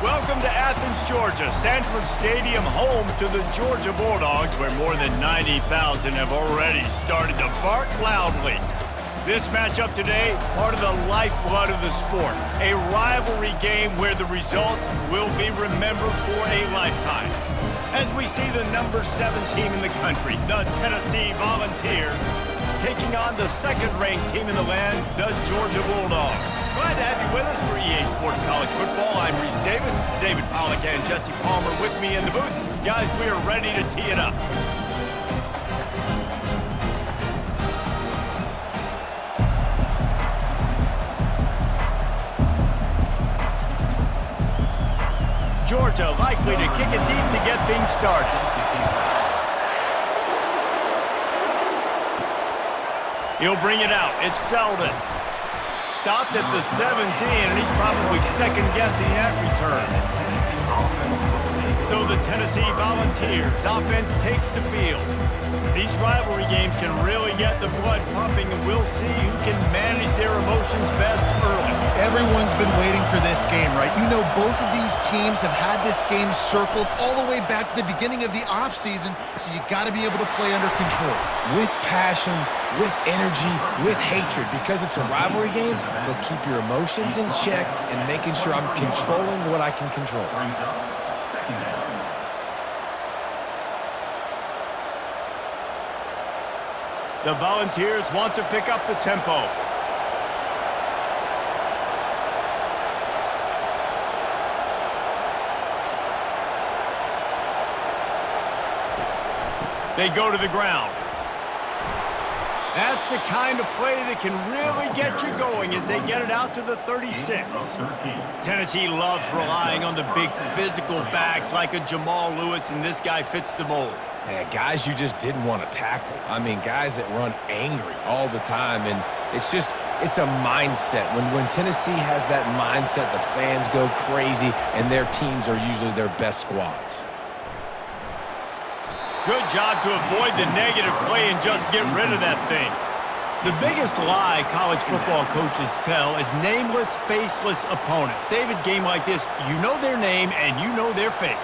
Welcome to Athens, Georgia, Sanford Stadium, home to the Georgia Bulldogs, where more than 90,000 have already started to bark loudly. This matchup today, part of the lifeblood of the sport, a rivalry game where the results will be remembered for a lifetime. As we see the number 7 team in the country, the Tennessee Volunteers, taking on the second-ranked team in the land, the Georgia Bulldogs. Glad to have you with us for EA Sports College Football. I'm Reese Davis, David Pollack and Jesse Palmer with me in the booth. Guys, we are ready to tee it up. Georgia likely to kick it deep to get things started. He'll bring it out. It's Selden. Stopped at the 17, and he's probably second-guessing that return. So the Tennessee Volunteers offense takes the field. These rivalry games can really get the blood pumping, and we'll see who can manage their emotions best early. Everyone's been waiting for this game, right? You know, both of these teams have had this game circled all the way back to the beginning of the offseason, so you got to be able to play under control. With passion, with energy, with hatred, because it's a rivalry game, but keep your emotions in check and making sure I'm controlling what I can control. The Volunteers want to pick up the tempo. They go to the ground. That's the kind of play that can really get you going as they get it out to the 36. Tennessee loves relying on the big physical backs like a Jamal Lewis, and this guy fits the mold. Yeah, guys you just didn't want to tackle. I mean, guys that run angry all the time, and it's a mindset. When Tennessee has that mindset, the fans go crazy, and their teams are usually their best squads. Good job to avoid the negative play and just get rid of that thing. The biggest lie college football coaches tell is nameless, faceless opponent. David, game like this, you know their name and you know their face.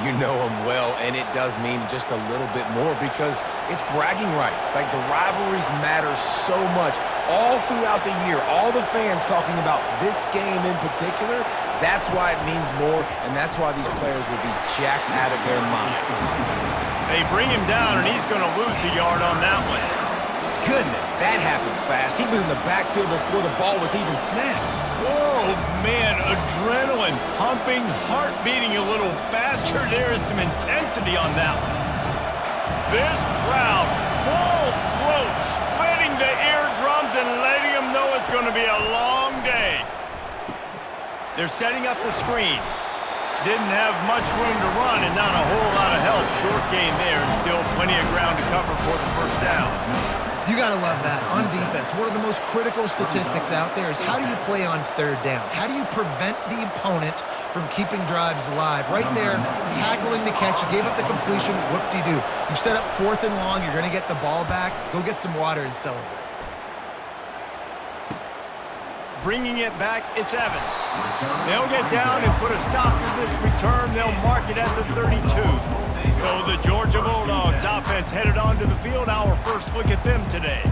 You know them well, and it does mean just a little bit more because it's bragging rights. Like, the rivalries matter so much all throughout the year. All the fans talking about this game in particular, that's why it means more, and that's why these players will be jacked out of their minds. They bring him down, and he's going to lose a yard on that one. Goodness, that happened fast. He was in the backfield before the ball was even snapped. Whoa, man, adrenaline pumping, heart beating a little faster. There is some intensity on that one. This crowd, full throat, splitting the eardrums and letting them know it's going to be a long day. They're setting up the screen. Didn't have much room to run and not a whole lot of help. Short gain there and still plenty of ground to cover for the first down. You got to love that. On defense, one of the most critical statistics out there is how do you play on third down? How do you prevent the opponent from keeping drives alive? Right there, tackling the catch. You gave up the completion. Whoop-de-doo. You set up 4th and long. You're going to get the ball back. Go get some water and celebrate. Bringing it back, it's Evans. They'll get down and put a stop to this return. They'll mark it at the 32. So the Georgia Bulldogs offense headed onto the field. Our first look at them today.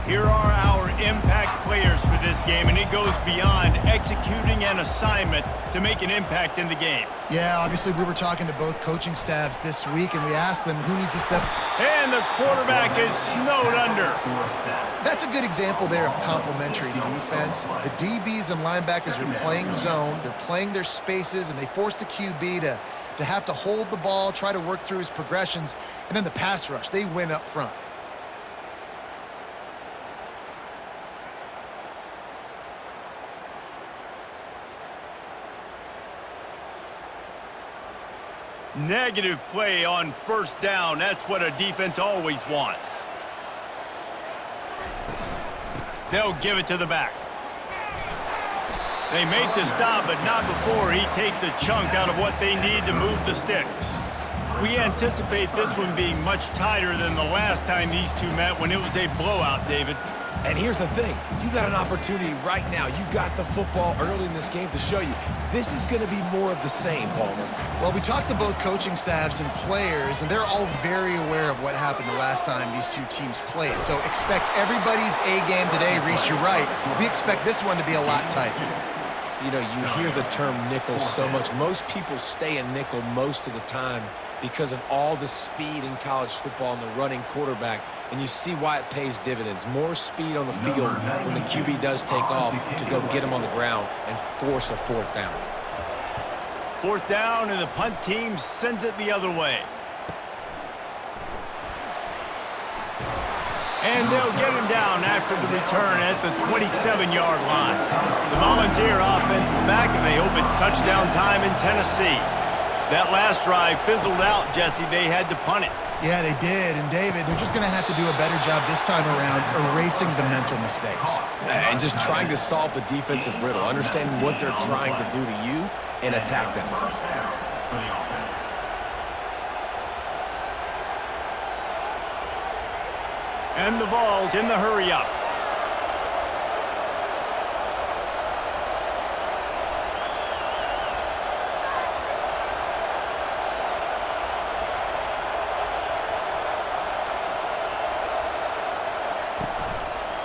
Here are our impact players for this game, and it goes beyond executing an assignment to make an impact in the game. Yeah, obviously we were talking to both coaching staffs this week, and we asked them who needs to step. And the quarterback is snowed under. That's a good example there of complementary defense. The DBs and linebackers are playing zone. They're playing their spaces, and they force the QB to have to hold the ball, try to work through his progressions, and then the pass rush, they win up front. Negative play on first down. That's what a defense always wants. They'll give it to the back. They make the stop, but not before he takes a chunk out of what they need to move the sticks. We anticipate this one being much tighter than the last time these two met when it was a blowout, David. And here's the thing. You got an opportunity right now. You got the football early in this game to show you. This is going to be more of the same, Palmer. Well, we talked to both coaching staffs and players, and they're all very aware of what happened the last time these two teams played. So expect everybody's A game today. Reese, you're right. We expect this one to be a lot tighter. You know, you hear the term nickel so much. Most people stay in nickel most of the time because of all the speed in college football and the running quarterback. And you see why it pays dividends. More speed on the field when the QB does take off to go get him on the ground and force a fourth down. Fourth down, and the punt team sends it the other way. And they'll get him down after the return at the 27-yard line. The Volunteer offense is back, and they hope it's touchdown time in Tennessee. That last drive fizzled out, Jesse. They had to punt it. Yeah, they did. And, David, they're just going to have to do a better job this time around erasing the mental mistakes. And just trying to solve the defensive riddle, understanding what they're trying to do to you and attack them. And the Vols in the hurry-up.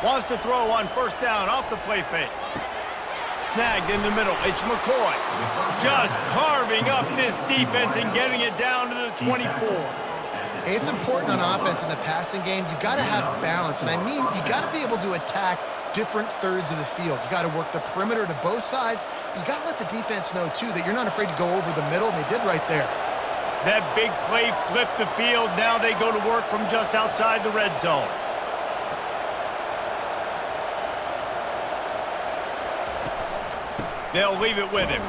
Wants to throw on first down off the play fake. Snagged in the middle. It's McCoy. Just carving up this defense and getting it down to the 24. It's important on offense in the passing game. You've got to have balance. And I mean, you got to be able to attack different thirds of the field. You got to work the perimeter to both sides. But you got to let the defense know, too, that you're not afraid to go over the middle. And they did right there. That big play flipped the field. Now they go to work from just outside the red zone. They'll leave it with him.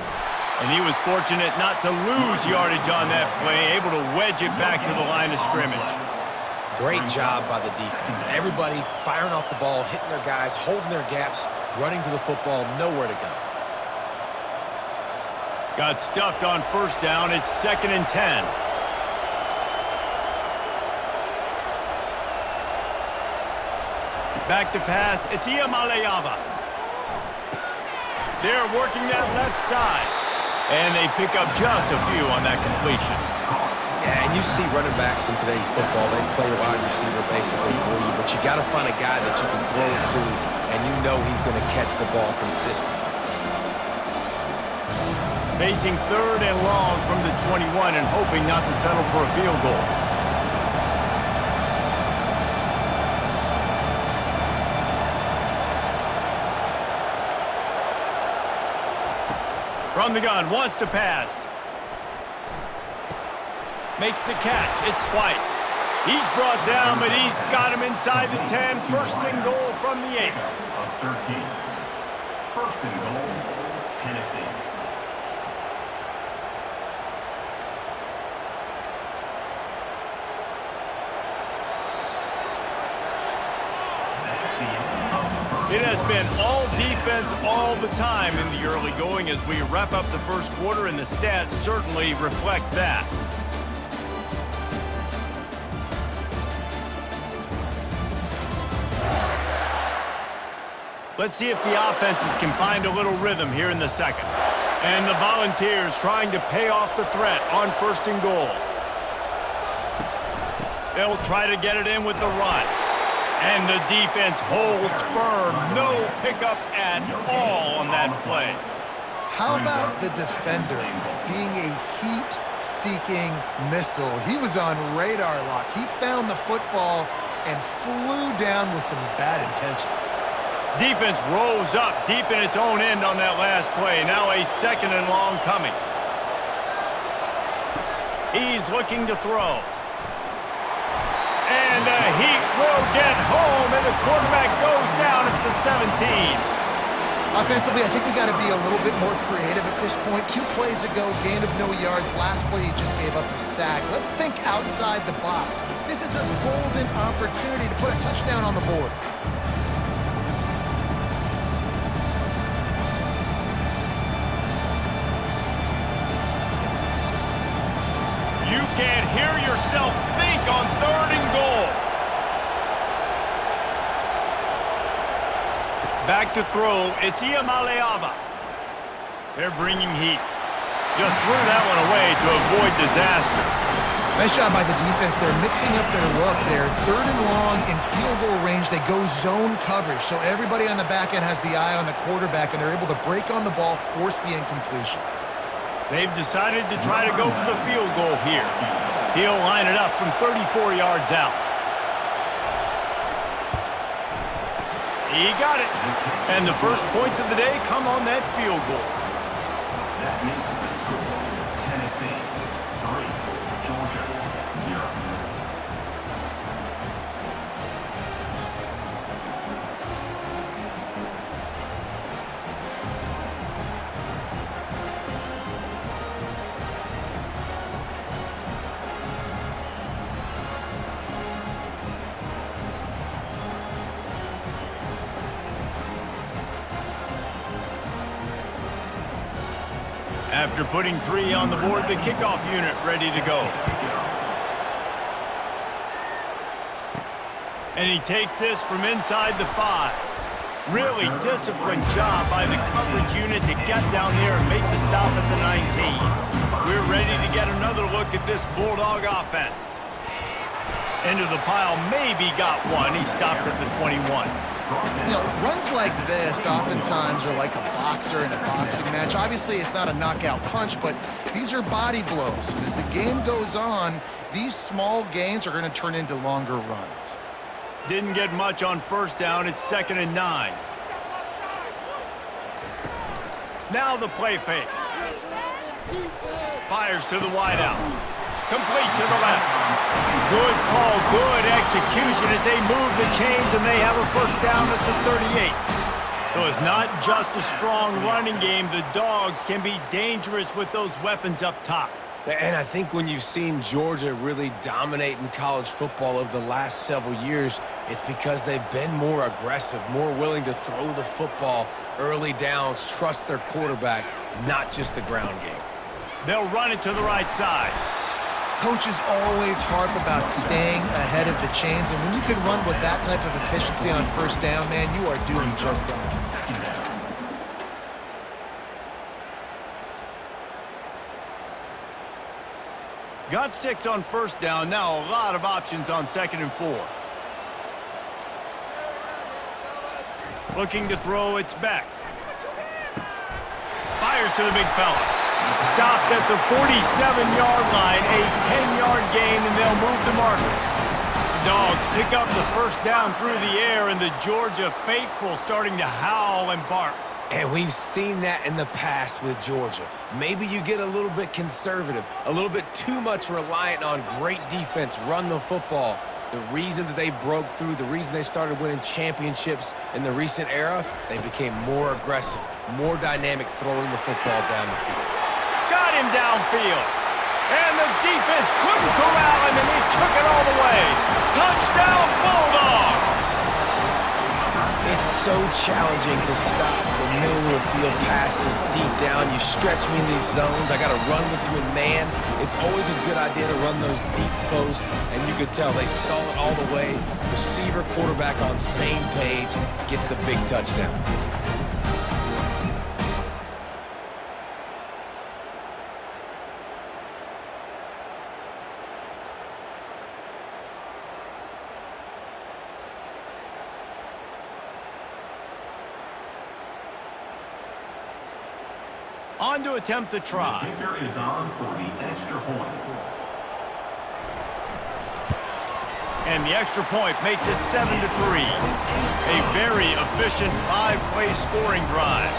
And he was fortunate not to lose yardage on that play, able to wedge it back to the line of scrimmage. Great job by the defense. Everybody firing off the ball, hitting their guys, holding their gaps, running to the football, nowhere to go. Got stuffed on first down. It's 2nd and 10. Back to pass. It's Iamaleava. They're working that left side. And they pick up just a few on that completion. Yeah, and you see running backs in today's football, they play wide receiver basically for you, but you got to find a guy that you can throw it to, and you know he's going to catch the ball consistently. Facing 3rd and long from the 21 and hoping not to settle for a field goal. From the gun, wants to pass. Makes the catch. It's White. He's brought down, but he's got him inside the 10. 1st and goal from the 8. 13. 1st and goal, Tennessee. It has been all defense all the time in the early going as we wrap up the first quarter, and the stats certainly reflect that. Let's see if the offenses can find a little rhythm here in the second. And the Volunteers trying to pay off the threat on 1st and goal. They'll try to get it in with the run. And the defense holds firm. No pickup at all on that play. How about the defender being a heat-seeking missile? He was on radar lock. He found the football and flew down with some bad intentions. Defense rose up deep in its own end on that last play. Now a 2nd and long coming. He's looking to throw. And the Heat will get home, and the quarterback goes down at the 17. Offensively, I think we got to be a little bit more creative at this point. 2 plays ago, gain of no yards. Last play, he just gave up a sack. Let's think outside the box. This is a golden opportunity to put a touchdown on the board. You can't hear yourself think on 3rd and goal. Back to throw, it's Iamaleava. They're bringing heat. Just threw that one away to avoid disaster. Nice job by the defense. They're mixing up their look. They're 3rd and long in field goal range. They go zone coverage, so everybody on the back end has the eye on the quarterback, and they're able to break on the ball, force the incompletion. They've decided to try to go for the field goal here. He'll line it up from 34 yards out. He got it. And the first points of the day come on that field goal. That makes the score Tennessee 3, Georgia 0. After putting 3 on the board, the kickoff unit ready to go. And he takes this from inside the 5. Really disciplined job by the coverage unit to get down there and make the stop at the 19. We're ready to get another look at this Bulldog offense. Into the pile, maybe got one. He stopped at the 21. You know, runs like this oftentimes are like a boxer in a boxing match. Obviously, it's not a knockout punch, but these are body blows. And as the game goes on, these small gains are going to turn into longer runs. Didn't get much on first down. It's 2nd and 9. Now the play fake. Fires to the wideout. Complete to the left. Good call, good execution as they move the chains, and they have a first down at the 38. So it's not just a strong running game. The Dogs can be dangerous with those weapons up top. And I think when you've seen Georgia really dominate in college football over the last several years, it's because they've been more aggressive, more willing to throw the football early downs, trust their quarterback, not just the ground game. They'll run it to the right side. Coaches always harp about staying ahead of the chains, and when you can run with that type of efficiency on first down, man, you are doing just that. Got 6 on first down. Now a lot of options on 2nd and 4. Looking to throw, it's Beck. Fires to the big fella. Stopped at the 47-yard line, a 10-yard gain, and they'll move the markers. The Dogs pick up the first down through the air, and the Georgia faithful starting to howl and bark. And we've seen that in the past with Georgia. Maybe you get a little bit conservative, a little bit too much reliant on great defense, run the football. The reason that they broke through, the reason they started winning championships in the recent era, they became more aggressive, more dynamic throwing the football down the field. Got him downfield. And the defense couldn't corral him, and they took it all the way. Touchdown, Bulldogs! It's so challenging to stop the middle of the field passes deep down. You stretch me in these zones. I got to run with you in man. It's always a good idea to run those deep posts, and you could tell they saw it all the way. Receiver, quarterback on same page, gets the big touchdown. On to attempt the try. The kicker is on for the extra point. And the extra point makes it 7-3. A very efficient 5-play scoring drive.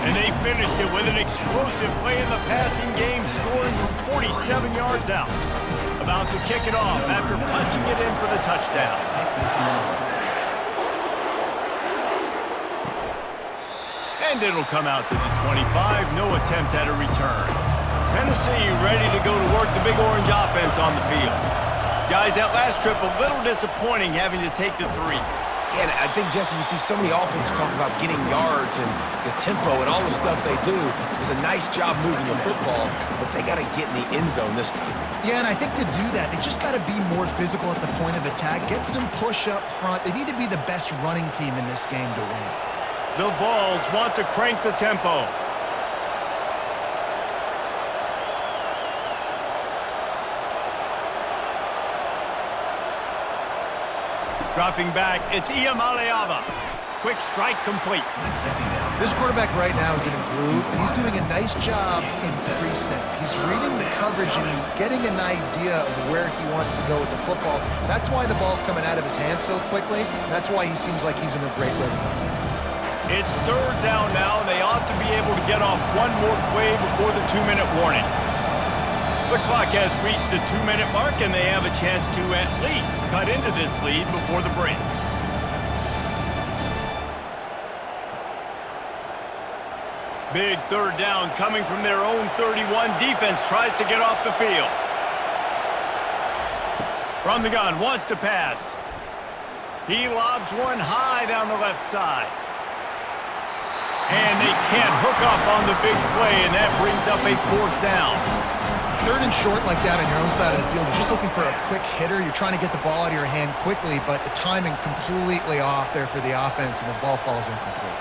And they finished it with an explosive play in the passing game, scoring from 47 yards out. About to kick it off after punching it in for the touchdown. And it'll come out to the 25. No attempt at a return. Tennessee ready to go to work the Big Orange offense on the field. Guys, that last trip a little disappointing having to take the 3. And I think, Jesse, you see so many offenses talk about getting yards and the tempo and all the stuff they do. It was a nice job moving the football, but they got to get in the end zone this time. Yeah, and I think to do that, they just got to be more physical at the point of attack, get some push up front. They need to be the best running team in this game to win. The Vols want to crank the tempo. Dropping back, it's Iamaleava. Quick strike complete. This quarterback right now is in a groove, and he's doing a nice job in pre-snap. He's reading the coverage, and he's getting an idea of where he wants to go with the football. That's why the ball's coming out of his hands so quickly. That's why he seems like he's in a great rhythm. It's third down now, and they ought to be able to get off one more play before the 2-minute warning. The clock has reached the 2-minute mark, and they have a chance to at least cut into this lead before the break. Big third down coming from their own 31. Defense tries to get off the field. From the gun, wants to pass. He lobs one high down the left side. And they can't hook up on the big play, and that brings up a fourth down. Third and short like that on your own side of the field, you're just looking for a quick hitter. You're trying to get the ball out of your hand quickly, but the timing completely off there for the offense, and the ball falls incomplete.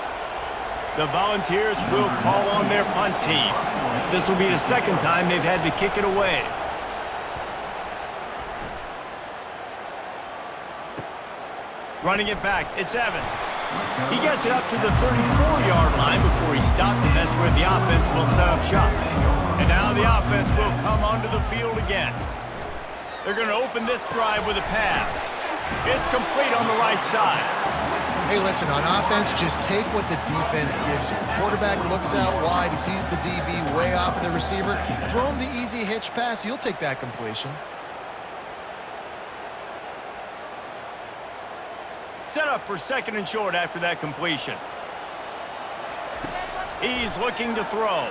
The Volunteers will call on their punt team. This will be the second time they've had to kick it away. Running it back, it's Evans. He gets it up to the 34-yard line before he stopped, and that's where the offense will set up shop. And now the offense will come onto the field again. They're going to open this drive with a pass. It's complete on the right side. Hey, listen, on offense, just take what the defense gives you. Quarterback looks out wide. He sees the DB way off of the receiver. Throw him the easy hitch pass. You'll take that completion. Set up for second and short after that completion. He's looking to throw.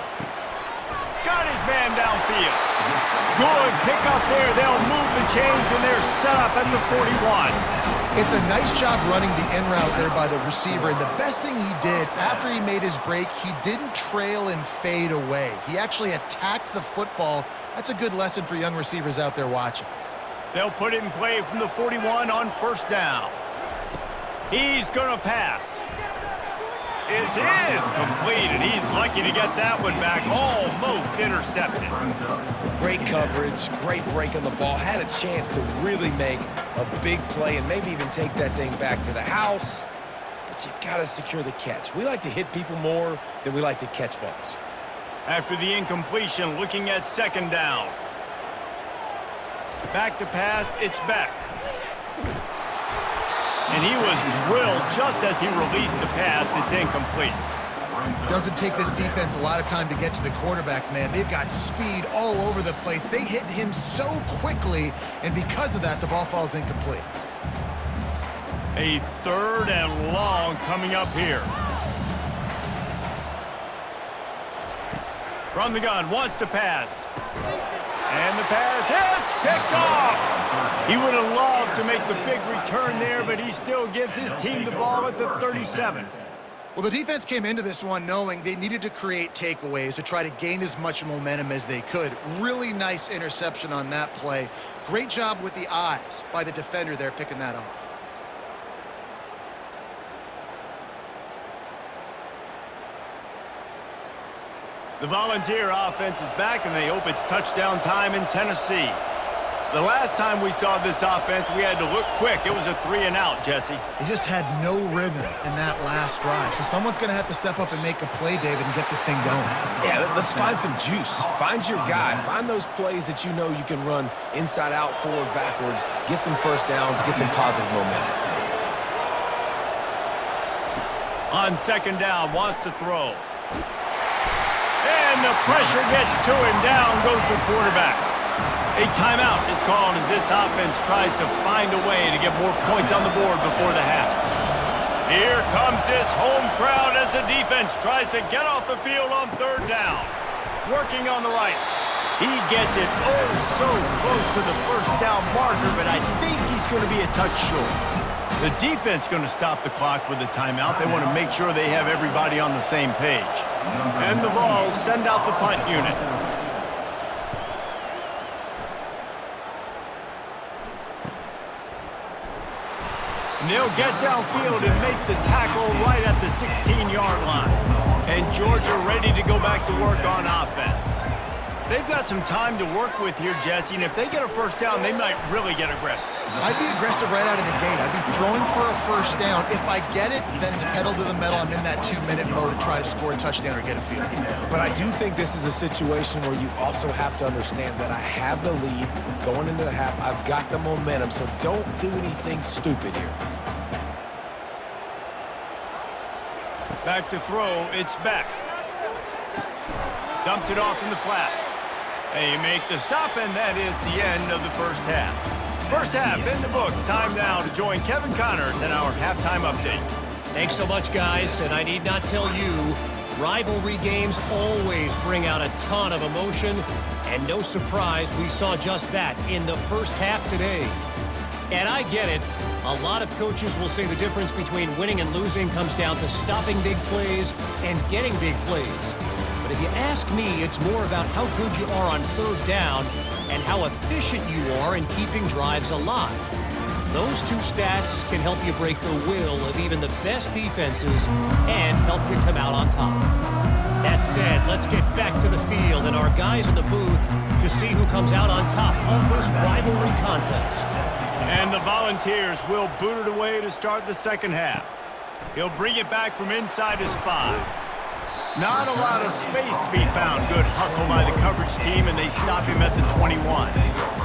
Got his man downfield. Good pickup there. They'll move the chains, and they're set up at the 41. It's a nice job running the in route there by the receiver, and the best thing he did after he made his break, he didn't trail and fade away. He actually attacked the football. That's a good lesson for young receivers out there watching. They'll put it in play from the 41 on first down. He's going to pass. It's incomplete, and he's lucky to get that one back. Almost intercepted. Great coverage, great break on the ball. Had a chance to really make a big play and maybe even take that thing back to the house. But you got to secure the catch. We like to hit people more than we like to catch balls. After the incompletion, looking at second down. Back to pass, it's Beck. And he was drilled just as he released the pass. It's incomplete. Doesn't take this defense a lot of time to get to the quarterback, man. They've got speed all over the place. They hit him so quickly, and because of that, the ball falls incomplete. A third and long coming up here. From the gun, wants to pass. And the pass hits, picked off. He would have loved to make the big return there, but he still gives his team the ball at the 37. Well, the defense came into this one knowing they needed to create takeaways to try to gain as much momentum as they could. Really nice interception on that play. Great job with the eyes by the defender there picking that off. The Volunteer offense is back, and they hope it's touchdown time in Tennessee. The last time we saw this offense, we had to look quick. It was a 3-and-out, Jesse. He just had no rhythm in that last drive. So someone's going to have to step up and make a play, David, and get this thing going. Yeah, let's find some juice. Find your guy. Find those plays that you know you can run inside out, forward, backwards. Get some first downs. Get some positive momentum. On second down, wants to throw. And the pressure gets to him. Down goes the quarterback. A timeout is called as this offense tries to find a way to get more points on the board before the half. Here comes this home crowd as the defense tries to get off the field on third down. Working on the right. He gets it oh so close to the first down marker, but I think he's going to be a touch short. The defense going to stop the clock with a timeout. They want to make sure they have everybody on the same page. And the Vols send out the punt unit. they'll get downfield and make the tackle right at the 16-yard line. And Georgia ready to go back to work on offense. They've got some time to work with here, Jesse, and if they get a first down, they might really get aggressive. I'd be aggressive right out of the gate. I'd be throwing for a first down. If I get it, then it's pedal to the metal. I'm in that 2-minute mode to try to score a touchdown or get a field. But I do think this is a situation where you also have to understand that I have the lead going into the half. I've got the momentum, so don't do anything stupid here. Back to throw, it's Beck. Dumps it off in the flats. They make the stop, and that is the end of the first half. First half in the books. Time now to join Kevin Connors in our halftime update. Thanks so much, guys, and I need not tell you, rivalry games always bring out a ton of emotion, and no surprise, we saw just that in the first half today. And I get it. A lot of coaches will say the difference between winning and losing comes down to stopping big plays and getting big plays. But if you ask me, it's more about how good you are on third down and how efficient you are in keeping drives alive. Those two stats can help you break the will of even the best defenses and help you come out on top. That said, let's get back to the field and our guys in the booth to see who comes out on top of this rivalry contest. And the Volunteers will boot it away to start the second half. He'll bring it back from inside his 5. Not a lot of space to be found. Good hustle by the coverage team, and they stop him at the 21.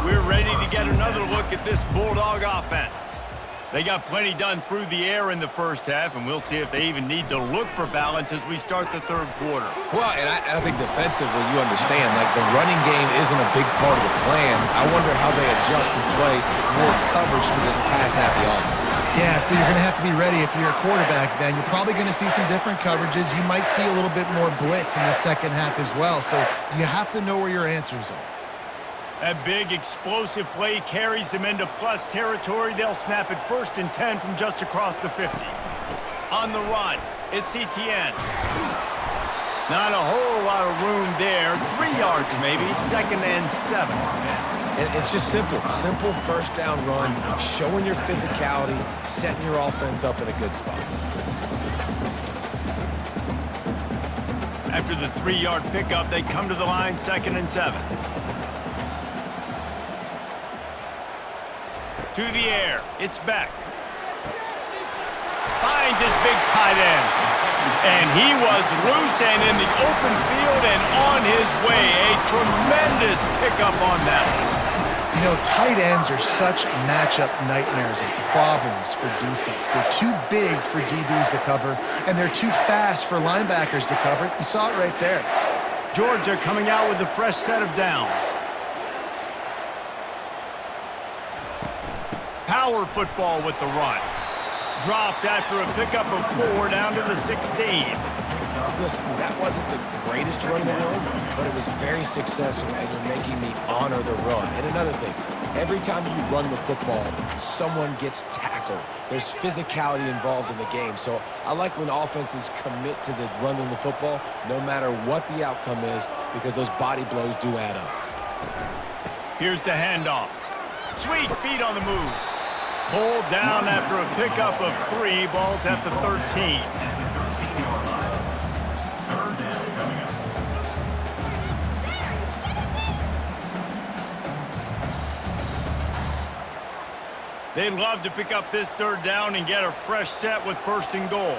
We're ready to get another look at this Bulldog offense. They got plenty done through the air in the first half, and we'll see if they even need to look for balance as we start the third quarter. Well, and I think defensively, you understand, like the running game isn't a big part of the plan. I wonder how they adjust and play more coverage to this pass-happy offense. Yeah, so you're going to have to be ready if you're a quarterback then. You're probably going to see some different coverages. You might see a little bit more blitz in the second half as well, so you have to know where your answers are. That big explosive play carries them into plus territory. They'll snap it 1st and 10 from just across the 50. On the run, it's Etienne. Not a whole lot of room there. 3 yards maybe, 2nd and 7. And it's just simple first down run, showing your physicality, setting your offense up in a good spot. After the 3-yard pickup, they come to the line, 2nd and 7. To the air, it's Beck. Finds his big tight end. And he was loose and in the open field and on his way. A tremendous pickup on that one. You know, tight ends are such matchup nightmares and problems for defense. They're too big for DBs to cover, and they're too fast for linebackers to cover. You saw it right there. Georgia coming out with a fresh set of downs. Power football with the run. Dropped after a pickup of 4 down to the 16. Listen, that wasn't the greatest run in the world, but it was very successful, and you're making me honor the run. And another thing, every time you run the football, someone gets tackled. There's physicality involved in the game. So I like when offenses commit to the running the football, no matter what the outcome is, because those body blows do add up. Here's the handoff. Sweet feet on the move. Pulled down after a pickup of 3. Balls at the 13. They'd love to pick up this 3rd down and get a fresh set with 1st and goal.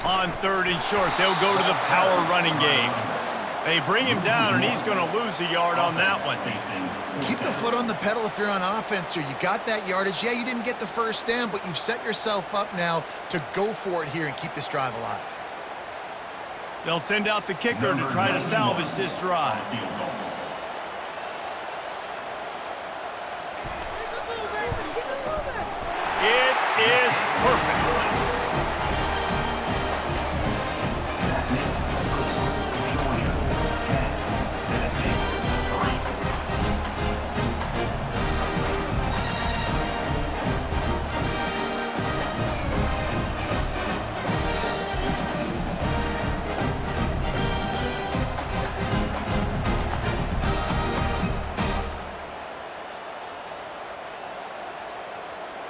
On 3rd and short, they'll go to the power running game. They bring him down, and he's going to lose a yard on that one. Keep the foot on the pedal if you're on offense here. You got that yardage. Yeah, you didn't get the first down, but you've set yourself up now to go for it here and keep this drive alive. They'll send out the kicker to try to salvage this drive. It is perfect.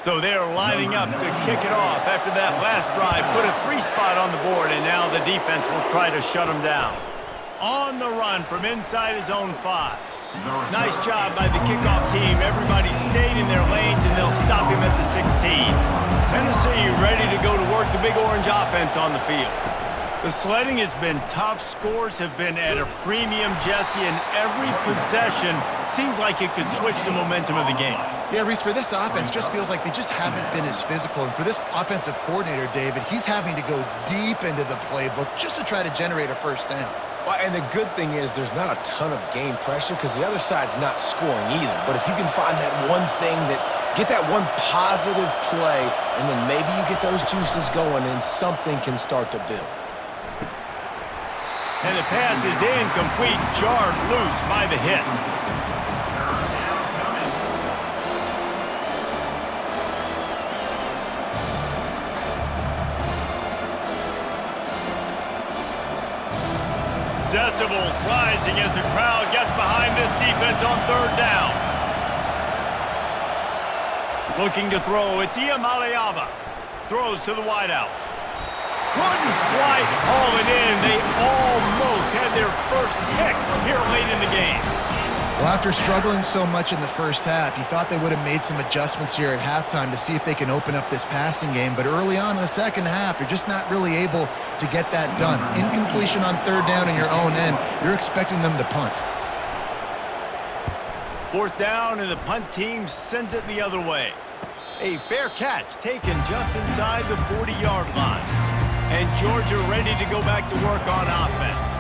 So they're lining up to kick it off after that last drive. Put a 3-spot on the board, and now the defense will try to shut them down. On the run from inside his own 5. Nice job by the kickoff team. Everybody stayed in their lanes, and they'll stop him at the 16. Tennessee ready to go to work the Big Orange offense on the field. The sledding has been tough. Scores have been at a premium, Jesse, and every possession seems like it could switch the momentum of the game. Yeah, Reese, for this offense, just feels like they just haven't been as physical. And for this offensive coordinator, David, he's having to go deep into the playbook just to try to generate a first down. Well, and the good thing is there's not a ton of game pressure because the other side's not scoring either. But if you can find that one thing get that one positive play, and then maybe you get those juices going and something can start to build. And the pass is incomplete, jarred loose by the hit. Decibels rising as the crowd gets behind this defense on 3rd down. Looking to throw, it's Iamaleava. Throws to the wideout. Couldn't quite haul it in. They almost had their first pick here late in the game. Well, after struggling so much in the first half, you thought they would have made some adjustments here at halftime to see if they can open up this passing game. But early on in the second half, you're just not really able to get that done. Incompletion on 3rd down in your own end, you're expecting them to punt. 4th down, and the punt team sends it the other way. A fair catch taken just inside the 40-yard line. And Georgia ready to go back to work on offense.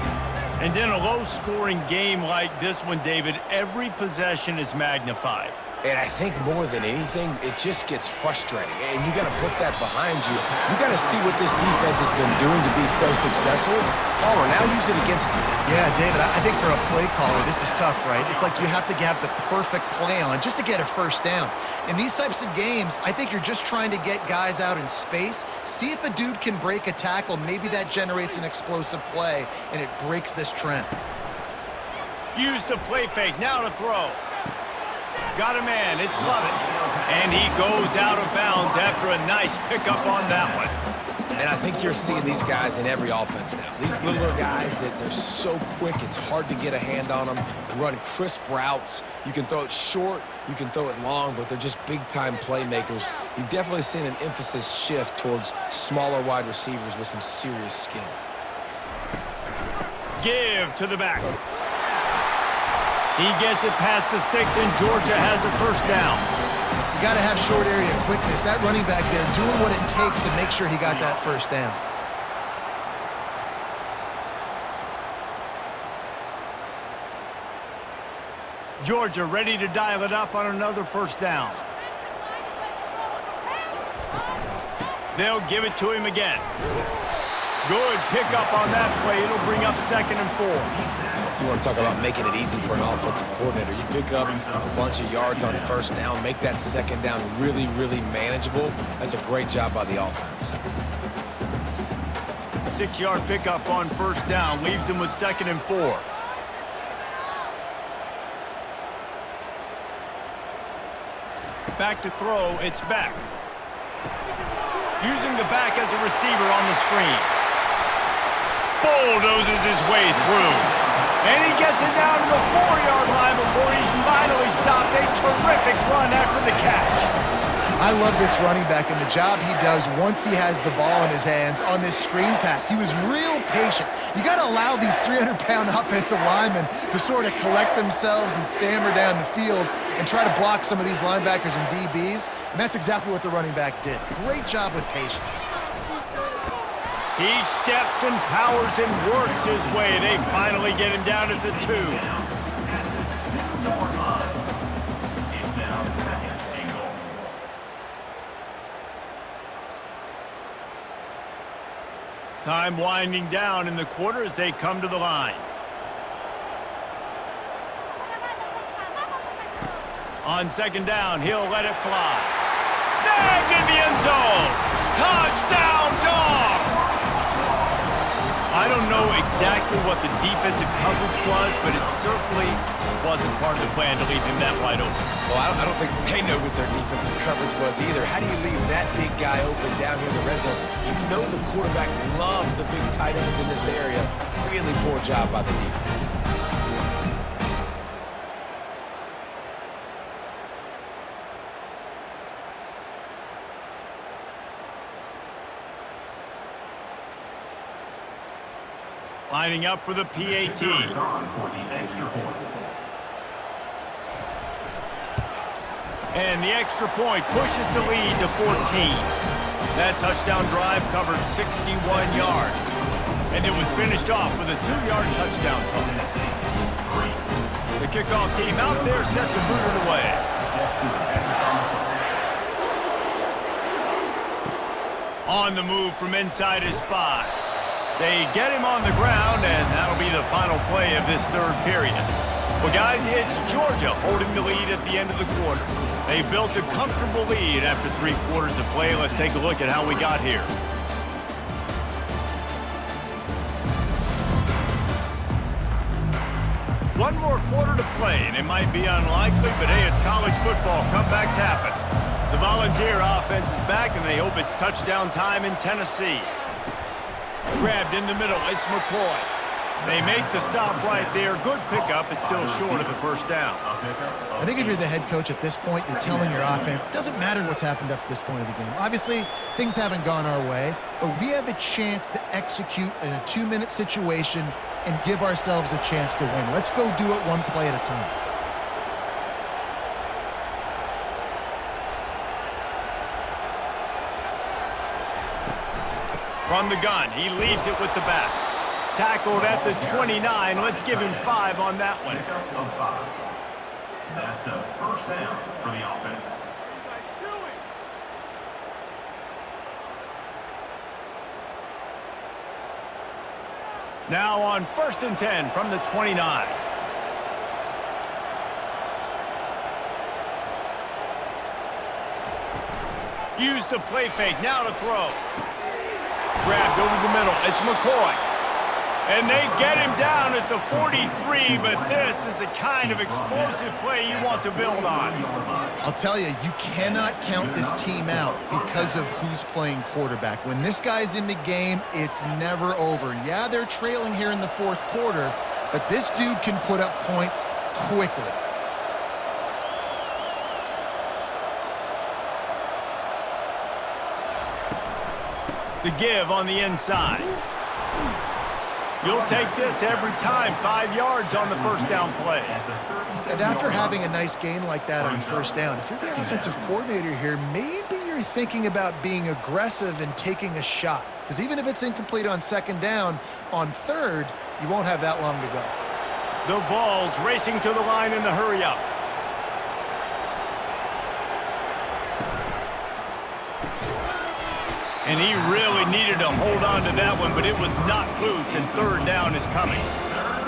And in a low-scoring game like this one, David, every possession is magnified. And I think more than anything, it just gets frustrating. And you got to put that behind you. You got to see what this defense has been doing to be so successful. Palmer, now use it against them. Yeah, David, I think for a play caller, this is tough, right? It's like you have to have the perfect play on just to get a first down. In these types of games, I think you're just trying to get guys out in space, see if a dude can break a tackle. Maybe that generates an explosive play, and it breaks this trend. Use the play fake, now to throw. Got a man, it's Lovett. And he goes out of bounds after a nice pickup on that one. And I think you're seeing these guys in every offense now. These littler guys that they're so quick, it's hard to get a hand on them. They run crisp routes. You can throw it short, you can throw it long, but they're just big-time playmakers. You've definitely seen an emphasis shift towards smaller wide receivers with some serious skill. Give to the back. He gets it past the sticks, and Georgia has a first down. You got to have short area quickness. That running back there doing what it takes to make sure he got that first down. Georgia ready to dial it up on another first down. They'll give it to him again. Good pickup on that play. It'll bring up 2nd and 4. You want to talk about making it easy for an offensive coordinator. You pick up a bunch of yards on first down, make that second down really, really manageable. That's a great job by the offense. 6-yard pickup on first down leaves him with 2nd and 4. Back to throw, it's Beck. Using the back as a receiver on the screen. Bulldozes his way through. And he gets it down to the 4-yard line before he's finally stopped. A terrific run after the catch. I love this running back and the job he does once he has the ball in his hands on this screen pass. He was real patient. You got to allow these 300-pound offensive linemen to sort of collect themselves and stammer down the field and try to block some of these linebackers and DBs. And that's exactly what the running back did. Great job with patience. He steps and powers and works his way. They finally get him down at the 2. Time winding down in the quarter as they come to the line. On 2nd down, he'll let it fly. Snagged in the end zone. Touchdown, Dogs! I I don't know exactly what the defensive coverage was, but it certainly wasn't part of the plan to leave him that wide open. Well, I don't think they know what their defensive coverage was either. How do you leave that big guy open down here in the red zone? You know the quarterback loves the big tight ends in this area. Really poor job by the defense. Lining up for the PAT. On for the extra point. And the extra point pushes the lead to 14. That touchdown drive covered 61 yards. And it was finished off with a 2-yard touchdown toss. The kickoff team out there set to boot it away. On the move from inside his 5. They get him on the ground, and that'll be the final play of this third period. Well, guys, it's Georgia holding the lead at the end of the quarter. They built a comfortable lead after 3 quarters of play. Let's take a look at how we got here. One more quarter to play, and it might be unlikely, but hey, it's college football. Comebacks happen. The Volunteer offense is back, and they hope it's touchdown time in Tennessee. Grabbed in the middle, it's McCoy. They make the stop right there. Good pickup. It's still short of the first down. I think if you're the head coach at this point, you're telling your offense, it doesn't matter what's happened up to this point of the game. Obviously, things haven't gone our way, but we have a chance to execute in a 2-minute situation and give ourselves a chance to win. Let's go do it one play at a time. From the gun, he leaves it with the back. Tackled at the 29. Let's give him 5 on that one. Pickup of 5. That's a first down for the offense. Now on 1st and 10 from the 29. Use the play fake, now to throw. Grabbed over the middle, it's McCoy. And they get him down at the 43, but this is the kind of explosive play you want to build on. I'll tell you, you cannot count this team out because of who's playing quarterback. When this guy's in the game, it's never over. Yeah, they're trailing here in the 4th quarter, but this dude can put up points quickly. The give on the inside. You'll take this every time. 5 yards on the first down play. And after having a nice gain like that on first down, if you're the offensive coordinator here, maybe you're thinking about being aggressive and taking a shot. Because even if it's incomplete on 2nd down, on 3rd, you won't have that long to go. The Vols racing to the line in the hurry-up. And he really needed to hold on to that one, but it was not loose, and 3rd down is coming.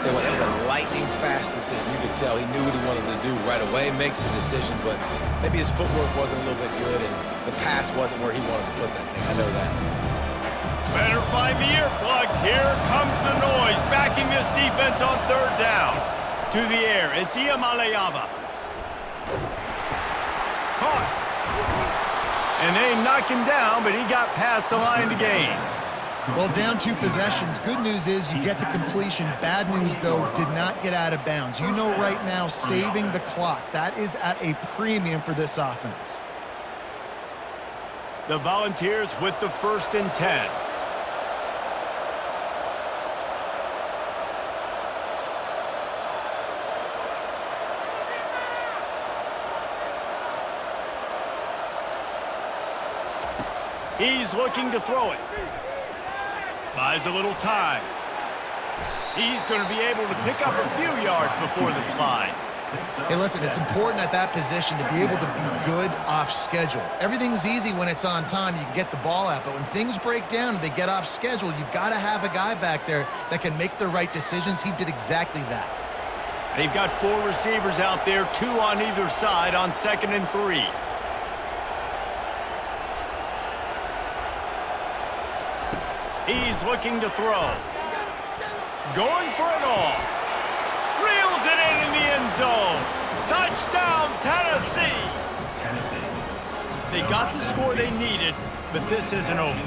Tell you what, that was a lightning-fast decision. You could tell he knew what he wanted to do right away, makes the decision, but maybe his footwork wasn't a little bit good, and the pass wasn't where he wanted to put that thing. I know that. Better find the earplugs. Here comes the noise, backing this defense on 3rd down. To the air, it's Iamaleava. Caught. And they knocked him down, but he got past the line to gain. Well, down 2 possessions. Good news is you get the completion. Bad news, though, did not get out of bounds. You know right now, saving the clock. That is at a premium for this offense. The Volunteers with the 1st and 10. He's looking to throw it. Buys a little time. He's going to be able to pick up a few yards before the slide. Hey, listen, it's important at that position to be able to be good off schedule. Everything's easy when it's on time. You can get the ball out, but when things break down and they get off schedule, you've got to have a guy back there that can make the right decisions. He did exactly that. They've got 4 receivers out there, 2 on either side on 2nd and 3. He's looking to throw. going for it all. Reels it in the end zone. Touchdown, Tennessee. They got the score they needed, but this isn't over.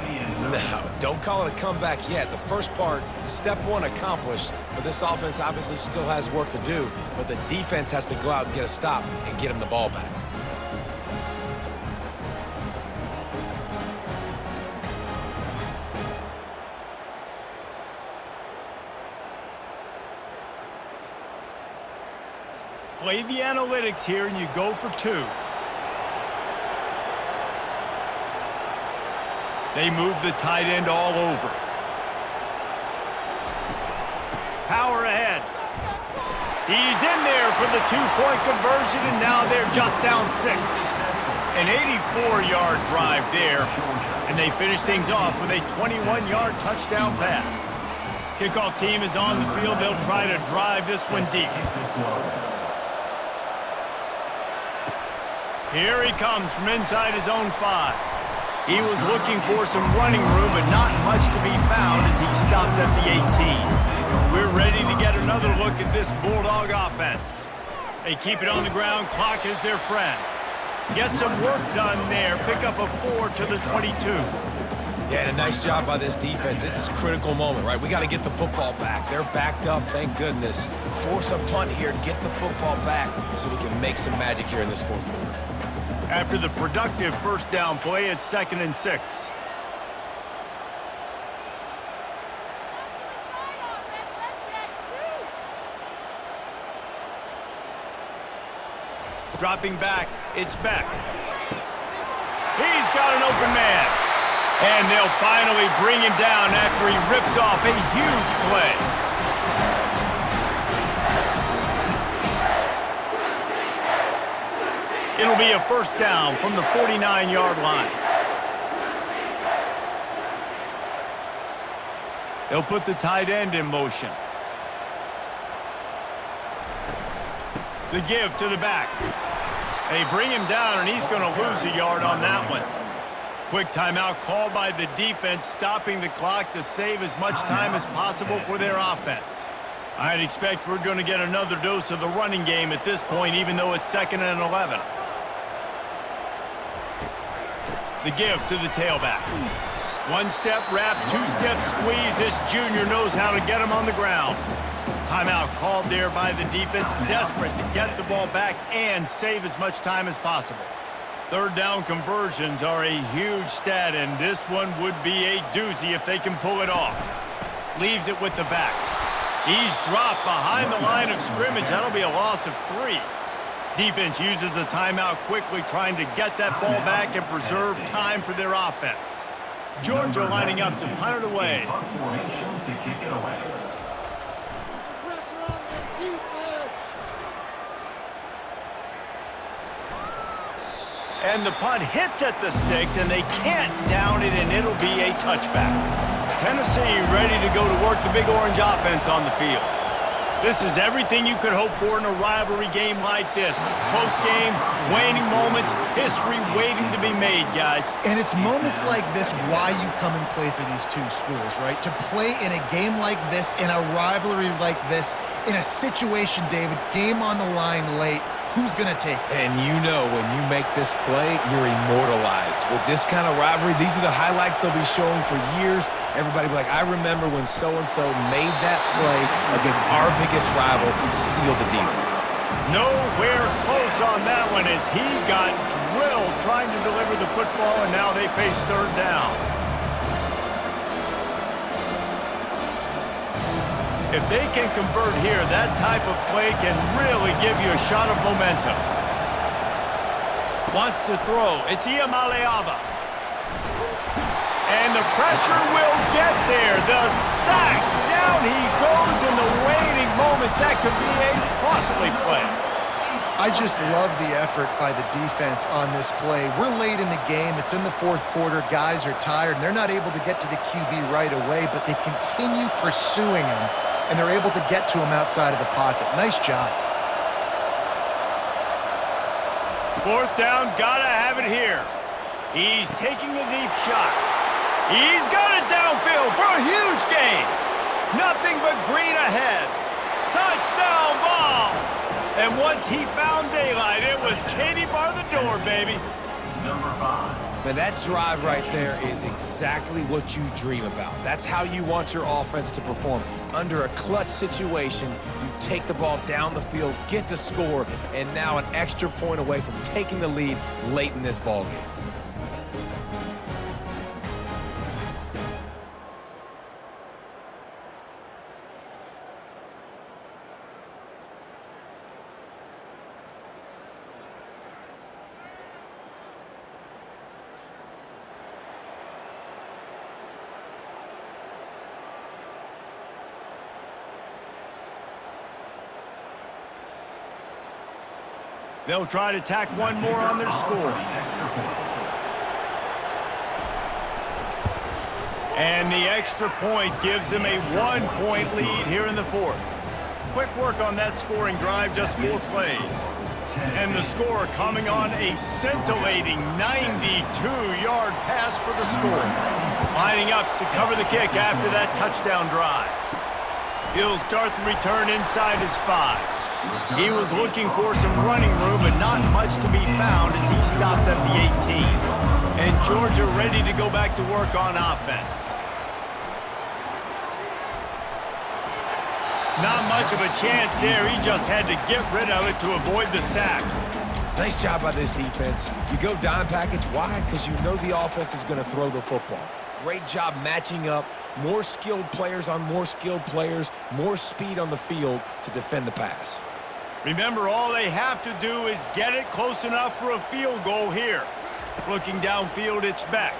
No, don't call it a comeback yet. The first part, step one accomplished, but this offense obviously still has work to do, but the defense has to go out and get a stop and get him the ball back. Play the analytics here and you go for two. They move the tight end all over. Power ahead. He's in there for the two-point conversion, and now they're just down 6. An 84-yard drive there, and they finish things off with a 21-yard touchdown pass. Kickoff team is on the field. They'll try to drive this one deep. Here he comes from inside his own 5. He was looking for some running room, but not much to be found as he stopped at the 18. We're ready to get another look at this Bulldog offense. They keep it on the ground. Clock is their friend. Get some work done there. Pick up a 4 to the 22. Yeah, and a nice job by this defense. This is a critical moment, right? We got to get the football back. They're backed up, thank goodness. Force a punt here, get the football back so we can make some magic here in this fourth quarter. After the productive first down play, it's 2nd and 6. Dropping back, it's Beck. He's got an open man. And they'll finally bring him down after he rips off a huge play. It'll be a first down from the 49-yard line. They'll put the tight end in motion. The give to the back. They bring him down, and he's going to lose a yard on that one. Quick timeout called by the defense, stopping the clock to save as much time as possible for their offense. I'd expect we're going to get another dose of the running game at this point, even though it's 2nd and 11. The give to the tailback. One-step wrap, two-step squeeze. This junior knows how to get him on the ground. Timeout called there by the defense, desperate to get the ball back and save as much time as possible. Third down conversions are a huge stat, and this one would be a doozy if they can pull it off. Leaves it with the back. He's dropped behind the line of scrimmage. That'll be a loss of 3. Defense uses a timeout quickly, trying to get that ball back and preserve time for their offense. Georgia lining up to punt it away. And the punt hits at the 6, and they can't down it, and it'll be a touchback. Tennessee ready to go to work the Big Orange offense on the field. This is everything you could hope for in a rivalry game like this. Close game, waning moments, history waiting to be made, guys. And it's moments like this why you come and play for these two schools, right? To play in a game like this, in a rivalry like this, in a situation, David, game on the line late, who's going to take it? And you know when you make this play, you're immortalized. With this kind of rivalry, these are the highlights they'll be showing for years. Everybody will be like, I remember when so-and-so made that play against our biggest rival to seal the deal. Nowhere close on that one as he got drilled trying to deliver the football, and now they face third down. If they can convert here, that type of play can really give you a shot of momentum. Wants to throw. It's Iamaleava. And the pressure will get there. The sack. Down he goes in the waning moments. That could be a costly play. I just love the effort by the defense on this play. We're late in the game. It's in the fourth quarter. Guys are tired, and they're not able to get to the QB right away, but they continue pursuing him, and they're able to get to him outside of the pocket. Nice job. Fourth down, gotta have it here. He's taking a deep shot. He's got it downfield for a huge gain. Nothing but green ahead. Touchdown balls! And once he found daylight, it was Katie bar the door, baby. Number 5. Man, that drive right there is exactly what you dream about. That's how you want your offense to perform. Under a clutch situation, you take the ball down the field, get the score, and now an extra point away from taking the lead late in this ball game. They'll try to tack one more on their score. And the extra point gives them a 1-point lead here in the fourth. Quick work on that scoring drive, just 4 plays. And the score coming on a scintillating 92-yard pass for the score. Lining up to cover the kick after that touchdown drive. He'll start the return inside his 5. He was looking for some running room, but not much to be found as he stopped at the 18. And Georgia ready to go back to work on offense. Not much of a chance there. He just had to get rid of it to avoid the sack. Nice job by this defense. You go dime package. Why? Because you know the offense is going to throw the football. Great job matching up. More skilled players on more skilled players. More speed on the field to defend the pass. Remember, all they have to do is get it close enough for a field goal here. Looking downfield, it's Beck.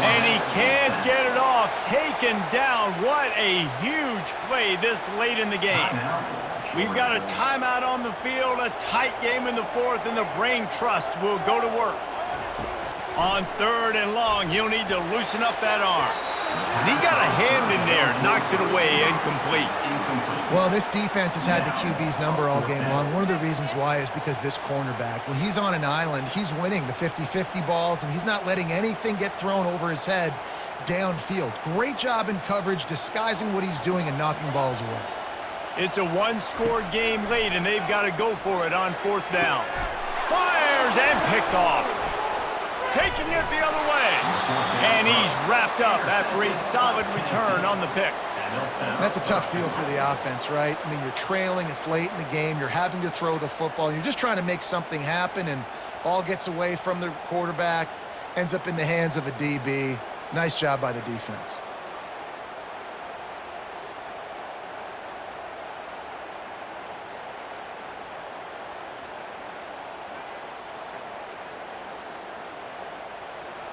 And he can't get it off. Taken down. What a huge play this late in the game. We've got a timeout on the field, a tight game in the fourth, and the brain trust will go to work. On 3rd and long, he'll need to loosen up that arm. And he got a hand in there, knocks it away, incomplete. Well, this defense has had the QB's number all game long. One of the reasons why is because this cornerback, when he's on an island, he's winning the 50-50 balls, and he's not letting anything get thrown over his head downfield. Great job in coverage, disguising what he's doing and knocking balls away. It's a 1-score game late, and they've got to go for it on 4th down. Fires and picked off. Taking it the other way. And he's wrapped up after a solid return on the pick. That's a tough deal for the offense, right? I mean, you're trailing, it's late in the game, you're having to throw the football, and you're just trying to make something happen, and ball gets away from the quarterback, ends up in the hands of a DB. Nice job by the defense.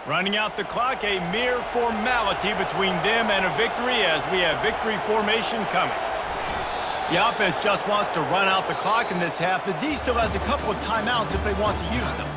Running out the clock, a mere formality between them and a victory as we have victory formation coming. The offense just wants to run out the clock in this half. The D still has a couple of timeouts if they want to use them.